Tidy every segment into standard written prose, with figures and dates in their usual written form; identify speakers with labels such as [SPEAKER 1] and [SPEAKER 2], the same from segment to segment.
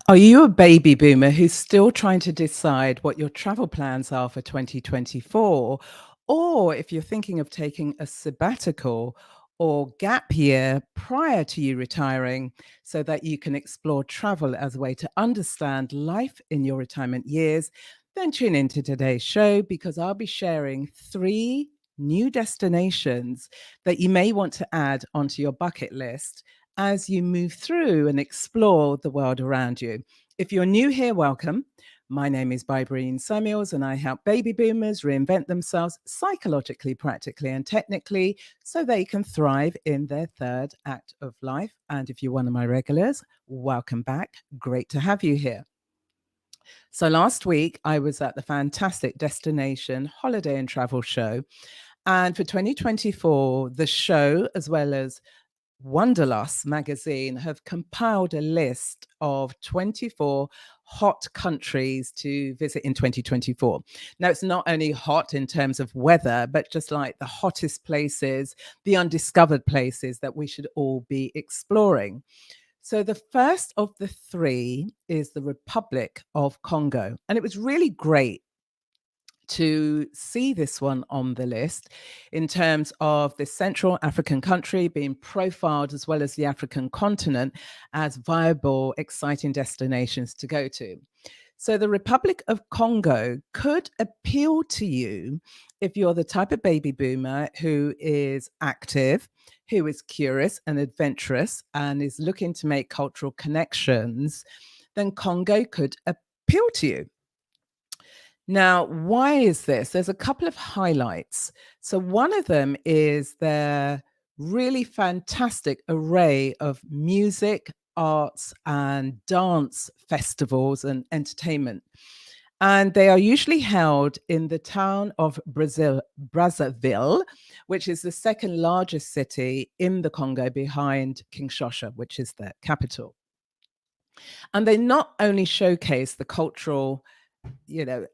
[SPEAKER 1] Are you a baby boomer who's still trying to decide what your travel plans are for 2024? Or if you're thinking of taking a sabbatical or gap year prior to you retiring so that you can explore travel as a way to understand life in your retirement years, then tune into today's show because I'll be sharing 3 new destinations that you may want to add onto your bucket list as you move through and explore the world around you. If you're new here, welcome. My name is Bybreen and I help baby boomers reinvent themselves psychologically, practically, and technically so they can thrive in their third act of life. And if you're one of my regulars, welcome back. Great to have you here. So last week, I was at the fantastic Destination Holiday and Travel Show. And for 2024, the show, as well as Wanderlust Magazine, have compiled a list of 24 hot countries to visit in 2024. Now, it's not only hot in terms of weather, but just like the hottest places, the undiscovered places that we should all be exploring. So, the first of the 3 is the Republic of Congo. And it was really great to see this one on the list in terms of the Central African country being profiled as well as the African continent as viable, exciting destinations to go to. So, the Republic of Congo could appeal to you if you're the type of baby boomer who is active, who is curious and adventurous, and is looking to make cultural connections, then Congo could appeal to you. Now, why is this? There's a couple of highlights. So, one of them is their really fantastic array of music, arts, and dance festivals and entertainment. And they are usually held in the town of Brazzaville, which is the second largest city in the Congo behind Kinshasa, which is the capital. And they not only showcase the cultural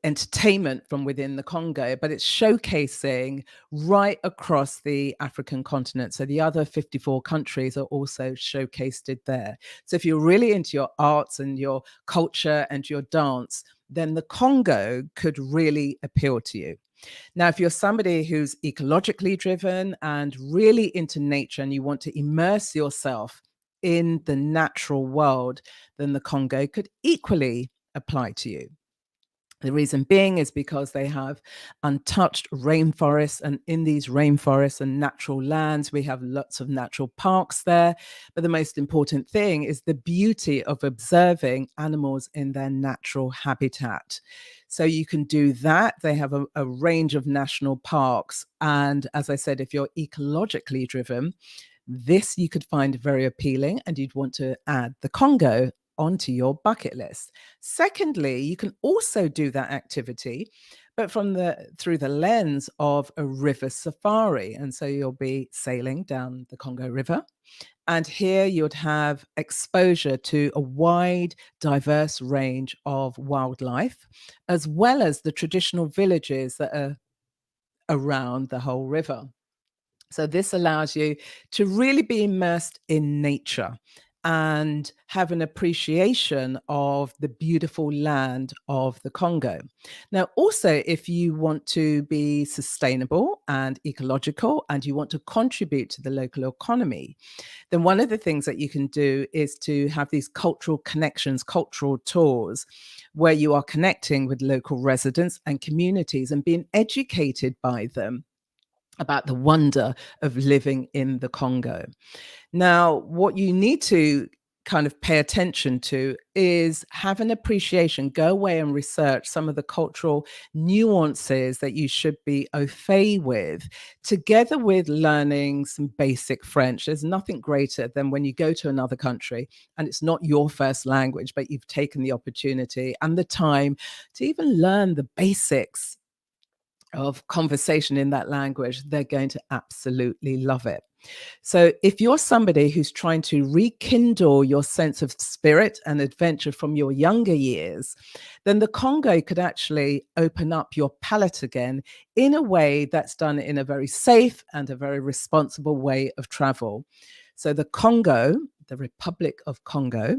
[SPEAKER 1] entertainment from within the Congo, but it's showcasing right across the African continent. So the other 54 countries are also showcased there. So if you're really into your arts and your culture and your dance, then the Congo could really appeal to you. Now, if you're somebody who's ecologically driven and really into nature and you want to immerse yourself in the natural world, then the Congo could equally apply to you. The reason being is because they have untouched rainforests, and in these rainforests and natural lands, we have lots of natural parks there. But the most important thing is the beauty of observing animals in their natural habitat. So you can do that. They have a range of national parks. And as I said, if you're ecologically driven, this you could find very appealing and you'd want to add the Congo onto your bucket list. Secondly, you can also do that activity, but through the lens of a river safari. And so you'll be sailing down the Congo River. And here you'd have exposure to a wide, diverse range of wildlife, as well as the traditional villages that are around the whole river. So this allows you to really be immersed in nature and have an appreciation of the beautiful land of the Congo. Now, also, if you want to be sustainable and ecological and you want to contribute to the local economy, then one of the things that you can do is to have these cultural connections, cultural tours, where you are connecting with local residents and communities and being educated by them about the wonder of living in the Congo. Now, what you need to kind of pay attention to is have an appreciation, go away and research some of the cultural nuances that you should be au fait with, together with learning some basic French. There's nothing greater than when you go to another country and it's not your first language, but you've taken the opportunity and the time to even learn the basics of conversation in that language. They're going to absolutely love it. So, if you're somebody who's trying to rekindle your sense of spirit and adventure from your younger years, then the Congo could actually open up your palate again in a way that's done in a very safe and a very responsible way of travel. So, the Congo, the Republic of Congo,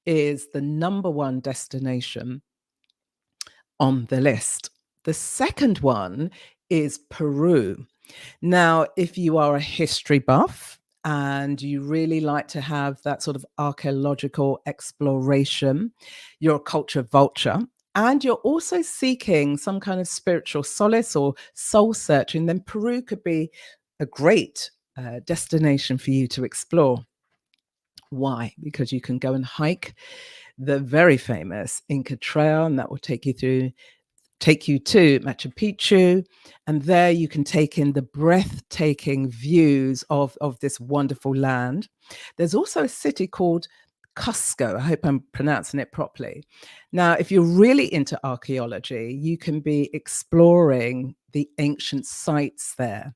[SPEAKER 1] is the number one destination on the list. The second one is Peru. Now, if you are a history buff and you really like to have that sort of archaeological exploration, you're a culture vulture, and you're also seeking some kind of spiritual solace or soul searching, then Peru could be a great destination for you to explore. Why? Because you can go and hike the very famous Inca Trail, and that will take you to Machu Picchu, and there you can take in the breathtaking views of this wonderful land. There's also a city called Cusco. I hope I'm pronouncing it properly. Now, if you're really into archaeology, you can be exploring the ancient sites there.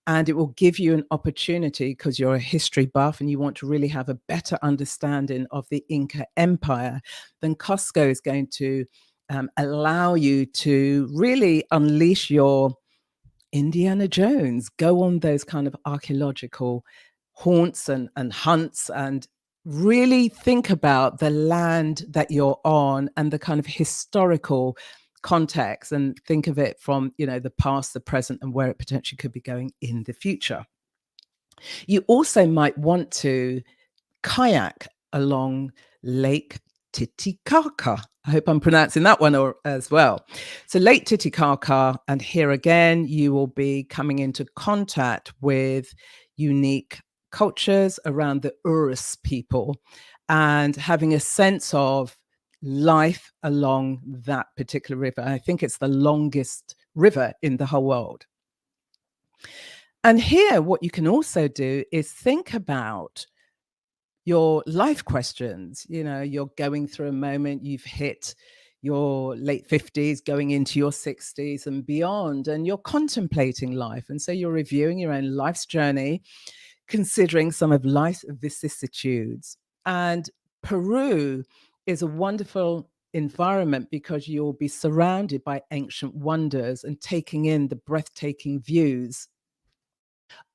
[SPEAKER 1] And it will give you an opportunity because you're a history buff and you want to really have a better understanding of the Inca Empire, then Costco is going to allow you to really unleash your Indiana Jones, go on those kind of archaeological haunts and hunts and really think about the land that you're on and the kind of historical context and think of it from, the past, the present, and where it potentially could be going in the future. You also might want to kayak along Lake Titicaca. I hope I'm pronouncing that one as well. So Lake Titicaca, and here again, you will be coming into contact with unique cultures around the Urus people and having a sense of life along that particular river. I think it's the longest river in the whole world. And here, what you can also do is think about your life questions. You're going through a moment, you've hit your late 50s, going into your 60s and beyond, and you're contemplating life. And so you're reviewing your own life's journey, considering some of life's vicissitudes. And Peru is a wonderful environment because you'll be surrounded by ancient wonders and taking in the breathtaking views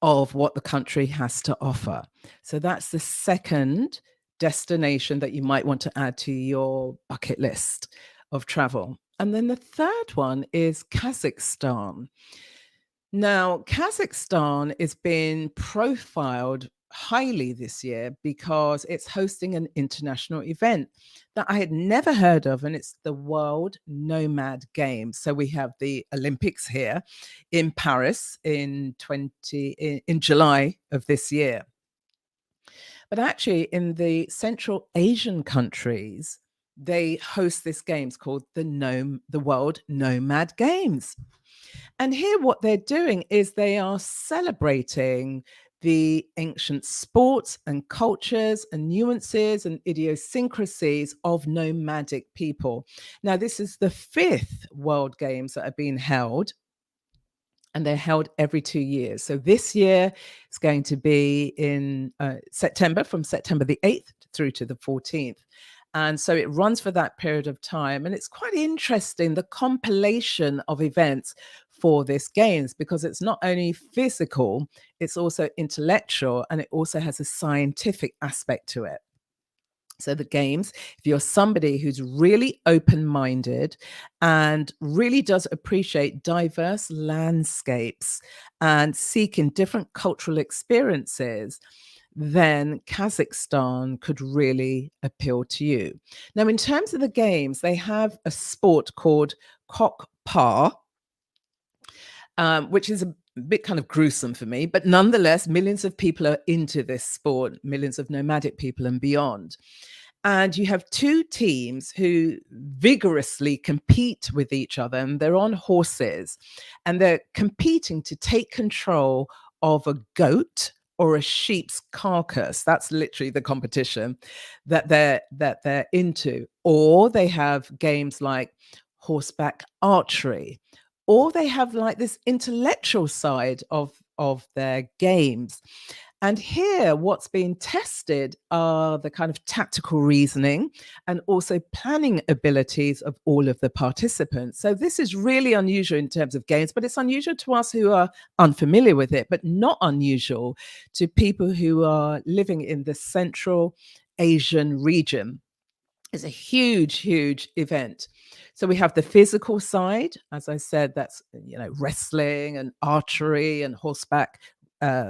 [SPEAKER 1] of what the country has to offer. So that's the second destination that you might want to add to your bucket list of travel. And then the third one is Kazakhstan. Now, Kazakhstan is being profiled highly this year because it's hosting an international event that I had never heard of, and it's the World Nomad Games. So we have the Olympics here in Paris in July of this year. But actually, in the Central Asian countries, they host this games called the World Nomad Games. And here, what they're doing is they are celebrating the ancient sports and cultures and nuances and idiosyncrasies of nomadic people. Now, this is the fifth World Games that are being held, and they're held every 2 years. So this year it's going to be in September, from September the 8th through to the 14th. And so it runs for that period of time. And it's quite interesting, the compilation of events for this games, because it's not only physical, it's also intellectual, and it also has a scientific aspect to it. So the games, if you're somebody who's really open-minded and really does appreciate diverse landscapes and seeking different cultural experiences, then Kazakhstan could really appeal to you. Now, in terms of the games, they have a sport called cock which is a bit kind of gruesome for me, but nonetheless, millions of people are into this sport, millions of nomadic people and beyond. And you have two teams who vigorously compete with each other, and they're on horses, and they're competing to take control of a goat or a sheep's carcass. That's literally the competition that they're into. Or they have games like horseback archery, or they have like this intellectual side of their games. And here, what's being tested are the kind of tactical reasoning and also planning abilities of all of the participants. So this is really unusual in terms of games, but it's unusual to us who are unfamiliar with it, but not unusual to people who are living in the Central Asian region. It's a huge, huge event. So we have the physical side, as I said, that's wrestling and archery and horseback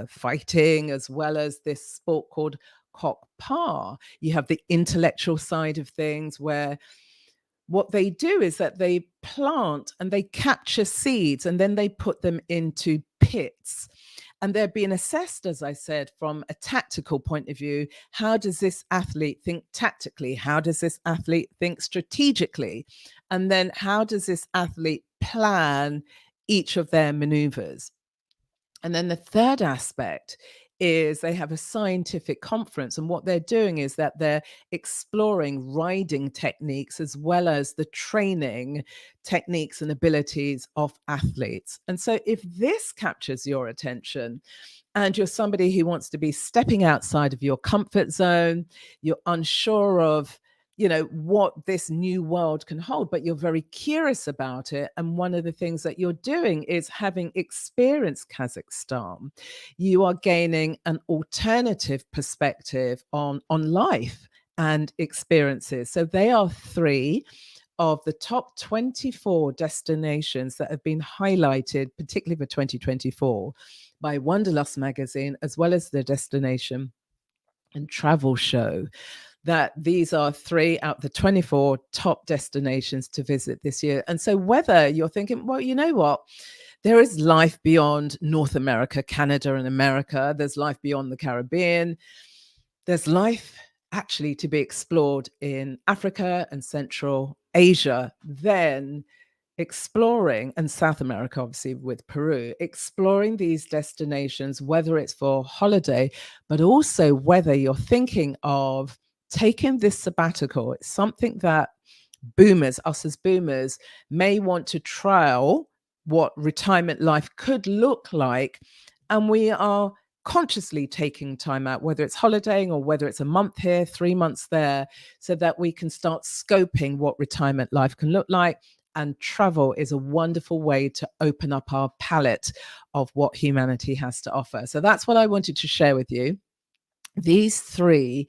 [SPEAKER 1] fighting, as well as this sport called cock par. You have the intellectual side of things, where what they do is that they plant and they capture seeds and then they put them into pits. And they're being assessed, as I said, from a tactical point of view. How does this athlete think tactically? How does this athlete think strategically? And then how does this athlete plan each of their maneuvers? And then the third aspect is they have a scientific conference. And what they're doing is that they're exploring riding techniques as well as the training techniques and abilities of athletes. And so, if this captures your attention, and you're somebody who wants to be stepping outside of your comfort zone, you're unsure of what this new world can hold, but you're very curious about it, and one of the things that you're doing is, having experienced Kazakhstan, you are gaining an alternative perspective on life and experiences. So they are three of the top 24 destinations that have been highlighted, particularly for 2024, by Wanderlust Magazine, as well as the Destination and Travel Show, that these are three out of the 24 top destinations to visit this year. And so, whether you're thinking, well, you know what, there is life beyond North America, Canada, and America, there's life beyond the Caribbean, there's life actually to be explored in Africa and Central Asia, then exploring, and South America, obviously, with Peru, exploring these destinations, whether it's for holiday, but also whether you're thinking of taking this sabbatical. It's something that boomers, us as boomers, may want to trial what retirement life could look like. And we are consciously taking time out, whether it's holidaying or whether it's a month here, 3 months there, so that we can start scoping what retirement life can look like. And travel is a wonderful way to open up our palette of what humanity has to offer. So that's what I wanted to share with you. These three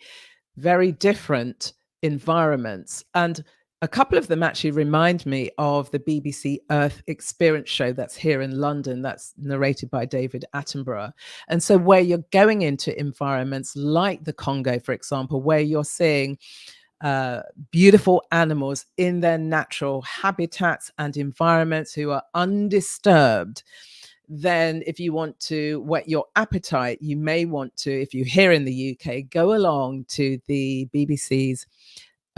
[SPEAKER 1] very different environments. And a couple of them actually remind me of the BBC Earth Experience show that's here in London, that's narrated by David Attenborough. And so, where you're going into environments like the Congo, for example, where you're seeing beautiful animals in their natural habitats and environments who are undisturbed, then if you want to whet your appetite, you may want to, if you're here in the UK, go along to the BBC's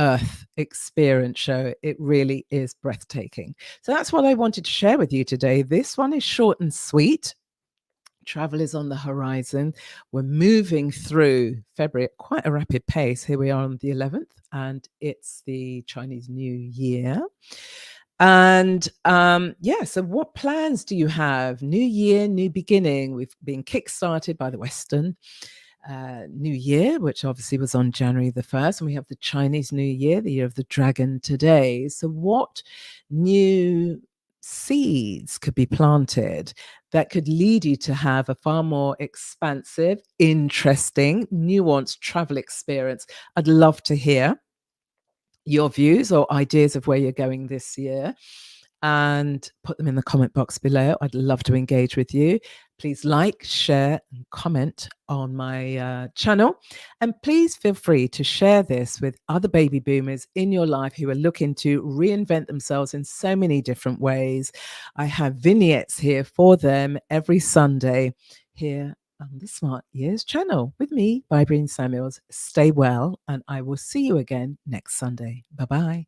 [SPEAKER 1] Earth Experience show. It really is breathtaking. So that's what I wanted to share with you today. This one is short and sweet. Travel is on the horizon. We're moving through February at quite a rapid pace. Here we are on the 11th, and it's the Chinese New Year. And yeah, so what plans do you have? New year, new beginning. We've been kickstarted by the Western New Year, which obviously was on January the 1st. And we have the Chinese New Year, the year of the dragon, today. So what new seeds could be planted that could lead you to have a far more expansive, interesting, nuanced travel experience? I'd love to hear your views or ideas of where you're going this year, and put them in the comment box below. I'd love to engage with you. Please like, share, and comment on my channel. And please feel free to share this with other baby boomers in your life who are looking to reinvent themselves in so many different ways. I have vignettes here for them every Sunday here on the Smart Years channel with me, Bybreen Samuels. Stay well, and I will see you again next Sunday. Bye-bye.